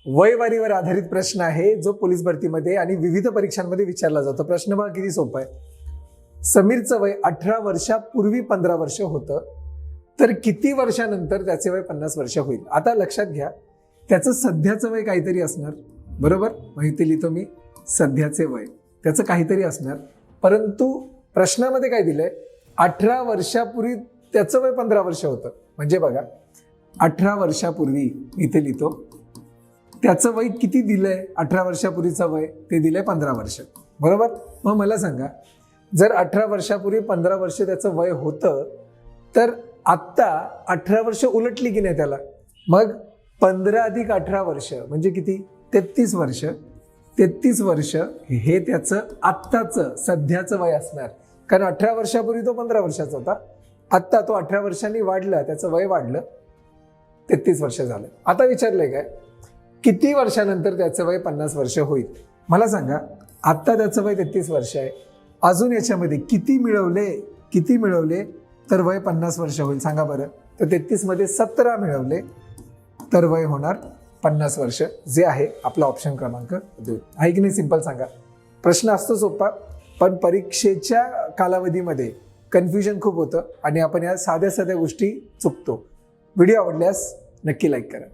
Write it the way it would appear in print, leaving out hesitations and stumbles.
वयवारीवर आधारित प्रश्न आहे जो पोलीस भरतीमध्ये आणि विविध परीक्षांमध्ये विचारला जातो. प्रश्न बघा किती सोपा आहे. समीरचं वय 18 वर्षापूर्वी 15 वर्ष होतं, तर किती वर्षानंतर त्याचे वय 50 वर्ष होईल? आता लक्षात घ्या, त्याचं सध्याचं वय काहीतरी असणार, बरोबर? माहिती लिहितो मी, सध्याचे वय त्याचं काहीतरी असणार, परंतु प्रश्नामध्ये काय दिलंय? 18 वर्षापूर्वी त्याचं वय 15 वर्ष होतं. म्हणजे बघा, 18 वर्षापूर्वी इथे लिहितो, त्याचं वय किती दिलंय? 18 वर्षापूर्वीचं वय ते दिलंय 15 वर्ष, बरोबर? मग मला सांगा, जर 18 वर्षापूर्वी 15 वर्ष त्याचं वय होतं, तर आत्ता 18 वर्ष उलटली की नाही त्याला? मग 15 अधिक 18 वर्ष म्हणजे किती? 33 वर्ष. 33 वर्ष हे त्याचं आत्ताचं सध्याचं वय असणार, कारण 18 वर्षापूर्वी तो 15 वर्षाचा होता. आत्ता तो 18 वर्षांनी वाढला, त्याचं वय वाढलं, 33 वर्ष झालं. आता विचारलंय काय, किती वर्षानंतर त्याचं वय 50 वर्ष होईल? मला सांगा, आत्ता त्याचं वय 33 वर्ष आहे, अजून याच्यामध्ये किती मिळवले तर वय 50 वर्ष होईल? सांगा बरं. तर 33 मध्ये 17 मिळवले तर वय होणार 50 वर्ष, जे आहे आपला ऑप्शन क्रमांक 2. आहे की नाही? सिंपल सांगा. प्रश्न असतो सोपा, पण परीक्षेच्या कालावधीमध्ये कन्फ्युजन खूप होतं आणि आपण या साध्या साध्या गोष्टी चुकतो. व्हिडिओ आवडल्यास नक्की लाईक करा.